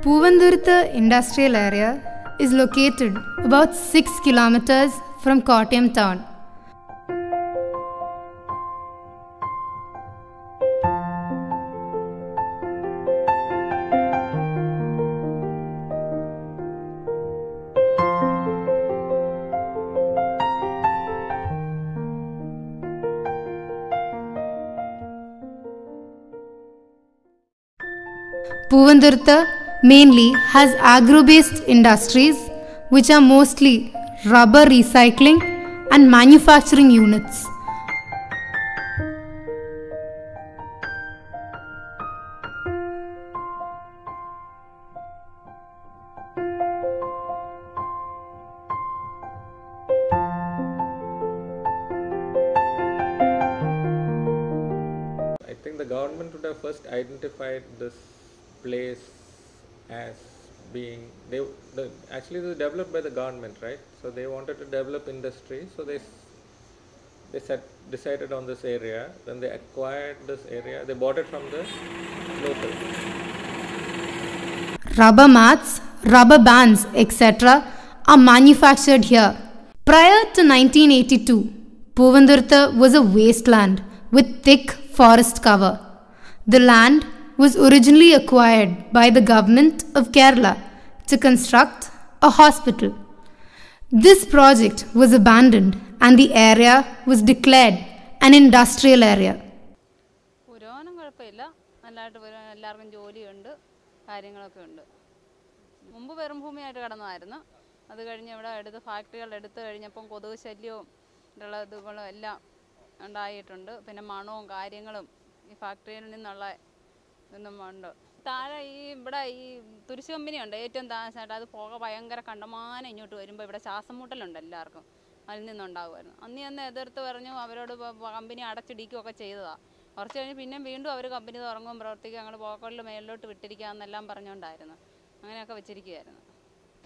Poovanthuruthu industrial area is located about 6 kilometers from Kottayam town. Poovanthuruthu mainly has agro-based industries which are mostly rubber recycling and manufacturing units. I think the government would have first identified this place as being actually it was developed by the government, right? So they wanted to develop industry, so they decided on this area. Then they acquired this area, they bought it from the locals. Rubber mats, rubber bands, etc. are manufactured here. Prior to 1982, Poovanthuruthu was a wasteland with thick forest cover. The land was originally acquired by the government of Kerala to construct a hospital. This project was abandoned and the area was declared an industrial area. പുരോഗമനം കുഴപ്പമില്ല, നല്ലതായിട്ട് എല്ലാവർക്കും ജോലിയുണ്ട്, കാര്യങ്ങളൊക്കെ ഉണ്ട്. മുമ്പ് വെറും ഭൂമിയായിട്ട് കിടന്നതായിരുന്നു. അത് കഴിഞ്ഞ് ഇവിടെ എടുത്ത് ഫാക്ടറികൾ എടുത്തു കഴിഞ്ഞപ്പം കൊതുക് ശല്യവും ഇതുകളും എല്ലാം ഉണ്ടായിട്ടുണ്ട്. പിന്നെ മണവും കാര്യങ്ങളും ഈ ഫാക്ടറിയിൽ നിന്നുള്ള ഇതൊന്നും ഉണ്ട്. താഴെ ഇവിടെ ഈ തുരിശ് കമ്പനിയുണ്ട് ഏറ്റവും താഴെയായിട്ട്. അത് പുക ഭയങ്കര കണ്ടമാനം ഇങ്ങോട്ട് വരുമ്പോൾ ഇവിടെ ശ്വാസം മുട്ടലുണ്ട് എല്ലാവർക്കും, അതിൽ നിന്നുണ്ടാകുമായിരുന്നു. അന്ന് എതിർത്ത് പറഞ്ഞു അവരോട് കമ്പനി അടച്ചിടിക്കുകയൊക്കെ ചെയ്തതാണ്. കുറച്ച് കഴിഞ്ഞ് പിന്നെ വീണ്ടും അവർ കമ്പനി തുറങ്ങും പ്രവർത്തിക്കും, ഞങ്ങൾ പോക്കലിൽ മേലിലോട്ട് വിട്ടിരിക്കാമെന്നെല്ലാം പറഞ്ഞുകൊണ്ടായിരുന്നു. അങ്ങനെയൊക്കെ വെച്ചിരിക്കുകയായിരുന്നു.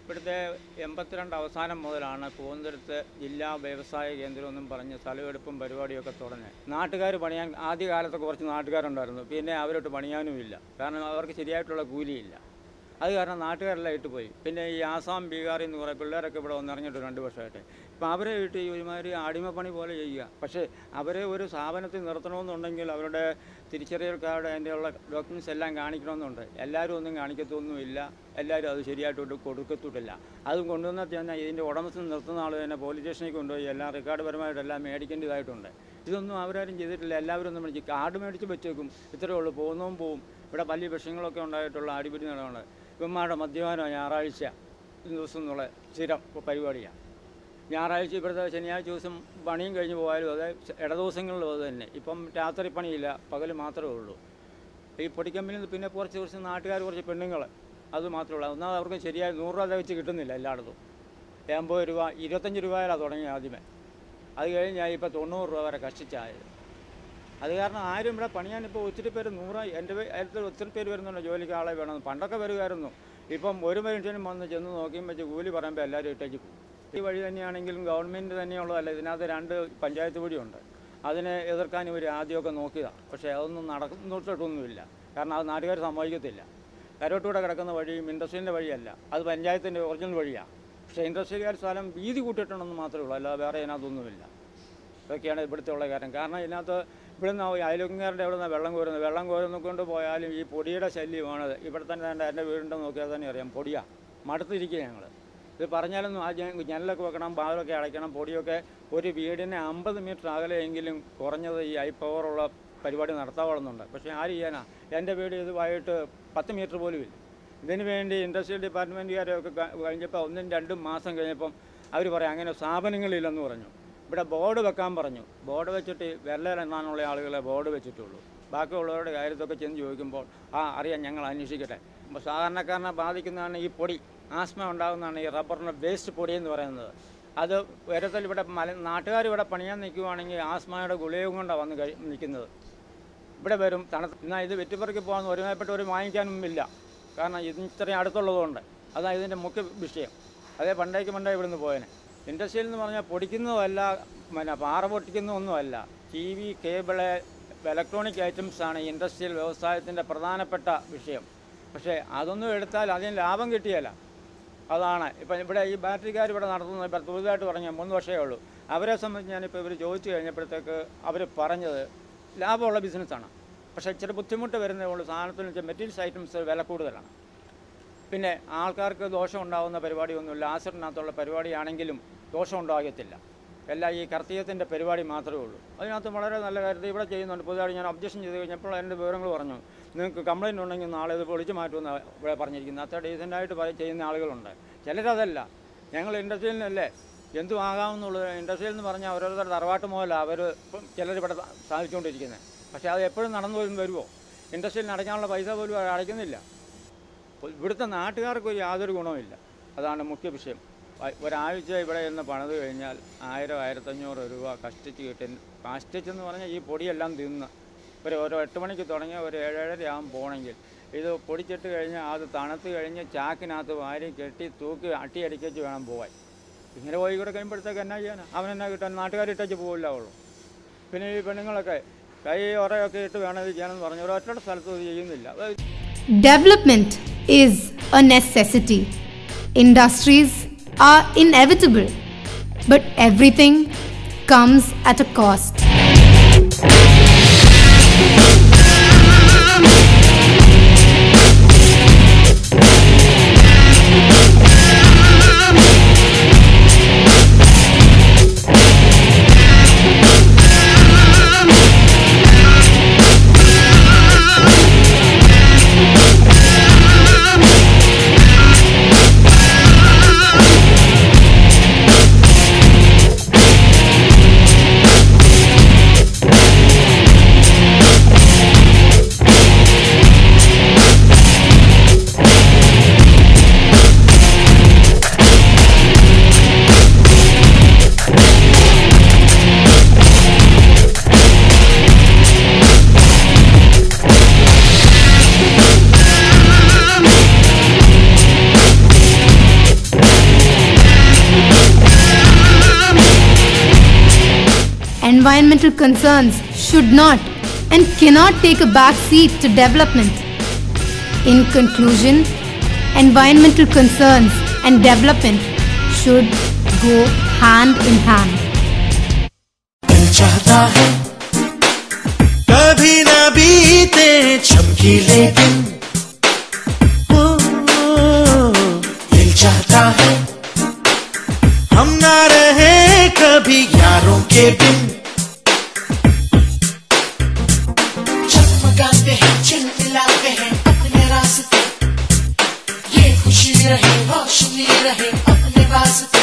ഇവിടുത്തെ 82 അവസാനം മുതലാണ് പൂവന്തുരത്ത് ജില്ലാ വ്യവസായ കേന്ദ്രം എന്നും പറഞ്ഞ് സ്ഥലമെടുപ്പും പരിപാടിയൊക്കെ തുടങ്ങി. നാട്ടുകാർ പണിയാൻ ആദ്യകാലത്ത് കുറച്ച് നാട്ടുകാരുണ്ടായിരുന്നു, പിന്നെ അവരോട്ട് പണിയാനുമില്ല. കാരണം അവർക്ക് ശരിയായിട്ടുള്ള കൂലിയില്ല. അത് കാരണം നാട്ടുകാരെല്ലാം ഇട്ടുപോയി. പിന്നെ ഈ ആസാം ബീഹാറിൽ നിന്ന് കുറേ പിള്ളേരൊക്കെ ഇവിടെ വന്നിറങ്ങിയിട്ട് 2 വർഷമായിട്ട് ഇപ്പം അവരെ ഇട്ട് ഒരുമാതിരി അടിമപ്പണി പോലെ ചെയ്യുക. പക്ഷേ അവരെ ഒരു സ്ഥാപനത്തിൽ നിർത്തണമെന്നുണ്ടെങ്കിൽ അവരുടെ തിരിച്ചറിയൽ കാർഡ് അതിൻ്റെയുള്ള ഡോക്യുമെൻറ്റ്സ് എല്ലാം കാണിക്കണമെന്നുണ്ട്. എല്ലാവരും ഒന്നും കാണിക്കത്തൊന്നുമില്ല, എല്ലാവരും അത് ശരിയായിട്ട് കൊടുക്കത്തില്ല. അതും കൊണ്ടുവന്നാൽ തന്നെ ഇതിൻ്റെ ഉടമസ്ഥൻ നിർത്തുന്ന ആൾ തന്നെ പോലീസ് സ്റ്റേഷനിൽ കൊണ്ടുപോയി എല്ലാം റെക്കോർഡ് പരമായിട്ടെല്ലാം മേടിക്കേണ്ടതായിട്ടുണ്ട്. ഇതൊന്നും അവരാരും ചെയ്തിട്ടില്ല. എല്ലാവരും ഒന്നും മേടിച്ച് കാർഡ് മേടിച്ച് വെച്ചേക്കും, ഇത്രയേ ഉള്ളൂ, പോകുന്നതും പോവും. ഇവിടെ വലിയ വിഷയങ്ങളൊക്കെ ഉണ്ടായിട്ടുള്ള അടിപിടി നടമാണ്. ഇവന്മാരുടെ മദ്യപാനം ഞായറാഴ്ച ദിവസം എന്നുള്ള സ്ഥിരം പരിപാടിയാണ്. ഞായറാഴ്ച ഇവിടുത്തെ ശനിയാഴ്ച ദിവസം പണിയും കഴിഞ്ഞ് പോയാലും അതെ, ഇടദിവസങ്ങളിലും അത് തന്നെ. ഇപ്പം രാത്രി പണിയില്ല, പകൽ മാത്രമേ ഉള്ളൂ. ഈ പൊടിക്കമ്പനിയിൽ നിന്ന് പിന്നെ കുറച്ച് നാട്ടുകാർ, കുറച്ച് പെണ്ണുങ്ങൾ, അത് മാത്രമേ ഉള്ളൂ. ഒന്നാമത് അവർക്ക് ശരിയായി 100 രൂപ വെച്ച് കിട്ടുന്നില്ല എല്ലായിടത്തും. 80 രൂപ 25 രൂപയിലാണ് തുടങ്ങി ആദ്യമേ. അത് കഴിഞ്ഞാൽ ഇപ്പോൾ 90 രൂപ വരെ കഷ്ടിച്ചായത്. അത് കാരണം ആരും ഇവിടെ പണിയാനിപ്പോൾ ഒത്തിരി പേര് 100 എൻ്റെ അടുത്ത് ഒത്തിരി പേര് വരുന്നുണ്ട് ജോലിക്ക് ആളെ വേണമെന്ന്. പണ്ടൊക്കെ വരുമായിരുന്നു. ഇപ്പം ഒരു മനുഷ്യനും വന്ന് ചെന്ന് നോക്കിയും വെച്ച് കൂലി പറയുമ്പോൾ എല്ലാവരും ഇട്ടേക്ക് പോകും. ഈ വഴി തന്നെയാണെങ്കിലും ഗവൺമെൻറ് തന്നെയുള്ളതല്ല, ഇതിനകത്ത് 2 പഞ്ചായത്ത് വഴിയുണ്ട്. അതിനെ എതിർക്കാൻ ഇവർ ആദ്യമൊക്കെ നോക്കിയതാണ്. പക്ഷേ അതൊന്നും നടന്നിട്ടൊന്നുമില്ല. കാരണം അത് നാട്ടുകാർ സമ്മതിക്കത്തില്ല. കരോട്ടൂടെ കിടക്കുന്ന വഴിയും ഇൻഡസ്ട്രീൻ്റെ വഴിയല്ല, അത് പഞ്ചായത്തിൻ്റെ ഒറിജിനൽ വഴിയാണ്. പക്ഷേ ഇൻഡസ്ട്രിക്കാർ സ്ഥലം വീതി കൂട്ടിയിട്ടുണ്ടെന്ന് മാത്രമേ ഉള്ളൂ, അല്ലാതെ വേറെ ഇതിനകത്തൊന്നുമില്ല. ഇതൊക്കെയാണ് ഇവിടുത്തെ ഉള്ള കാര്യം. കാരണം ഇതിനകത്ത് ഇവിടുന്ന് അയൽവക്കക്കാരുടെ അവിടെ നിന്ന് വെള്ളം കോരുന്ന കൊണ്ട് പോയാലും ഈ പൊടിയുടെ ശല്യമാണ്. ഇവിടെ തന്നെ എൻ്റെ വീടിൻ്റെ നോക്കിയാൽ തന്നെ അറിയാം, പൊടിയാണ്. മടുത്തിരിക്കുക ഞങ്ങൾ. ഇത് പറഞ്ഞാലൊന്നും ആ ജനലൊക്കെ വെക്കണം, വാതിലൊക്കെ അടയ്ക്കണം. പൊടിയൊക്കെ ഒരു വീടിന് 50 മീറ്റർ അകലെയെങ്കിലും കുറഞ്ഞത് ഈ ഹൈ പവറുള്ള പരിപാടി നടത്താവുന്നുണ്ട്. പക്ഷേ ആര് ചെയ്യാനാ? എൻ്റെ വീട് ഇത് വൈകിട്ട് 10 മീറ്റർ പോലും ഇല്ല. ഇതിനു വേണ്ടി ഇൻഡസ്ട്രിയൽ ഡിപ്പാർട്ട്മെൻറ്റുകാരൊക്കെ കഴിഞ്ഞപ്പോൾ 1-2 മാസം കഴിഞ്ഞപ്പം അവർ പറയാം അങ്ങനെ സ്ഥാപനങ്ങളില്ലെന്ന് പറഞ്ഞു. ഇവിടെ ബോർഡ് വെക്കാൻ പറഞ്ഞു. ബോർഡ് വെച്ചിട്ട് വിരലെണ്ണാനുള്ള ആളുകളെ ബോർഡ് വെച്ചിട്ടുള്ളൂ. ബാക്കിയുള്ളവരുടെ കാര്യത്തൊക്കെ ചെന്ന് ചോദിക്കുമ്പോൾ അറിയാം, ഞങ്ങൾ അന്വേഷിക്കട്ടെ. സാധാരണക്കാരനെ ബാധിക്കുന്നതാണ് ഈ പൊടി. ആസ്മ ഉണ്ടാകുന്നതാണ് ഈ റബ്ബറിൻ്റെ വേസ്റ്റ് പൊടി എന്ന് പറയുന്നത്. അത് ഉയരത്തിൽ ഇവിടെ നാട്ടുകാർ ഇവിടെ പണിയാൻ നിൽക്കുവാണെങ്കിൽ ആസ്മയുടെ ഗുളികയും കൊണ്ടാണ് വന്ന് നിൽക്കുന്നത്. ഇവിടെ വരും എന്നാൽ ഇത് വെറ്റിപ്പറക്കി പോകാൻ ഒരുമായപ്പെട്ടവർ വാങ്ങിക്കാനും ഇല്ല. കാരണം ഇത്രയും അടുത്തുള്ളതുകൊണ്ട്. അതാണ് ഇതിൻ്റെ മുഖ്യ വിഷയം. അതേ പണ്ടേക്ക് ഇവിടുന്ന് പോയനെ. ഇൻഡസ്ട്രിയിൽ എന്ന് പറഞ്ഞാൽ പൊടിക്കുന്നതല്ല, പാറ പൊട്ടിക്കുന്നതൊന്നുമല്ല. ടി വി, കേബിള്, ഇലക്ട്രോണിക് ഐറ്റംസാണ് ഇൻഡസ്ട്രിയൽ വ്യവസായത്തിൻ്റെ പ്രധാനപ്പെട്ട വിഷയം. പക്ഷേ അതൊന്നും എടുത്താൽ അതിന് ലാഭം കിട്ടിയല്ല. അതാണ് ഇപ്പം ഇവിടെ ഈ ബാറ്ററിക്കാർ ഇവിടെ നടത്തുന്നത്. ഇപ്പം പുതുതായിട്ട് പറഞ്ഞാൽ 3 വർഷമേ ഉള്ളൂ. അവരെ സംബന്ധിച്ച് ഞാനിപ്പോൾ ഇവർ ചോദിച്ചു കഴിഞ്ഞപ്പോഴത്തേക്ക് അവർ പറഞ്ഞത് ലാഭമുള്ള ബിസിനസ്സാണ്. പക്ഷേ ഇച്ചിരി ബുദ്ധിമുട്ട് വരുന്നേ ഉള്ളൂ. സാധനത്തിന് വെച്ചാൽ മെറ്റീരിയൽസ് ഐറ്റംസ് വില കൂടുതലാണ്. പിന്നെ ആൾക്കാർക്ക് ദോഷം ഉണ്ടാകുന്ന പരിപാടിയൊന്നുമില്ല. ആസിഡിനകത്തുള്ള പരിപാടിയാണെങ്കിലും ദോഷം ഉണ്ടാകത്തില്ല. എല്ലാം ഈ കർത്തീയത്തിൻ്റെ പരിപാടി മാത്രമേ ഉള്ളൂ. അതിനകത്ത് വളരെ നല്ല കാര്യത്തിൽ ഇവിടെ ചെയ്യുന്നുണ്ട്. പുതുതായിട്ട് ഞാൻ ഒബ്ജക്ഷൻ ചെയ്ത് കഴിഞ്ഞപ്പോൾ എൻ്റെ വിവരങ്ങൾ പറഞ്ഞു. നിങ്ങൾക്ക് കംപ്ലയിൻ്റ് ഉണ്ടെങ്കിൽ നാളെ ഇത് പൊളിച്ച് മാറ്റുമെന്ന് ഇവിടെ പറഞ്ഞിരിക്കുന്നത്. അത്ര ഡീസൻ്റായിട്ട് ചെയ്യുന്ന ആളുകളുണ്ട്. ചിലരതല്ല, ഞങ്ങൾ ഇൻഡസ്ട്രിയിലല്ലേ എന്തും ആകാമെന്നുള്ളത്. ഇൻഡസ്ട്രിയിൽ എന്ന് പറഞ്ഞാൽ ഓരോരുത്തർ തറവാട്ട് മുതല അവർ ചിലരിവിടെ സാധിച്ചുകൊണ്ടിരിക്കുന്നത്. പക്ഷേ അത് എപ്പോഴും നടന്നു വരുമോ? ഇൻഡസ്ട്രിയിൽ അടയ്ക്കാനുള്ള പൈസ പോലും അടയ്ക്കുന്നില്ല. ഇവിടുത്തെ നാട്ടുകാർക്ക് യാതൊരു ഗുണവുമില്ല. അതാണ് മുഖ്യ വിഷയം. ഒരാഴ്ച ഇവിടെ നിന്ന് പണിത് കഴിഞ്ഞാൽ 1000-1500 രൂപ കഷ്ടിച്ച് കിട്ടും. കഷ്ടിച്ചെന്ന് പറഞ്ഞാൽ ഈ പൊടിയെല്ലാം തിന്ന് ഒരു 8 മണിക്ക് തുടങ്ങിയ ഒരു 7-7:30 ആകും പോകണമെങ്കിൽ ഇത് പൊടിച്ചിട്ട് കഴിഞ്ഞാൽ അത് തണുത്ത് കഴിഞ്ഞ് ചാക്കിനകത്ത് വാരി കെട്ടി തൂക്കി അടിക്കച്ച് വേണം പോകാൻ. ഇങ്ങനെ പോയി കൂടെ കഴിയുമ്പോഴത്തേക്ക് എന്നാ ചെയ്യാനാ? അവനെന്നാ കിട്ടാൻ? നാട്ടുകാരിട്ടേച്ച് പോകില്ല ഉള്ളൂ. പിന്നെ ഈ പെണ്ണുങ്ങളൊക്കെ കൈ ഉറയൊക്കെ ഇട്ട് വേണം ഇത് ചെയ്യാനെന്ന് പറഞ്ഞു ഒരൊറ്റ സ്ഥലത്ത് ഇത് ചെയ്യുന്നില്ല. Development is a necessity. Industries are inevitable, but everything comes at a cost. Environmental concerns should not and cannot take a back seat to development. In conclusion, environmental concerns and development should go hand in hand. दिल चाहता है कभी ना बीते चमकीले दिन, दिल चाहता है हम ना रहे कभी यारों के बिन। चमकाते हैं, चिलमिलाते हैं अपने रास्ते, ये खुशी रहे रोशनी रहे अपने वास्ते।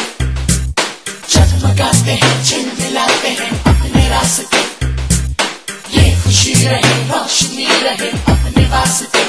चमकाते हैं, चिलमिलाते हैं अपने रास्ते, ये खुशी रहे रोशनी रहे अपने वास्ते।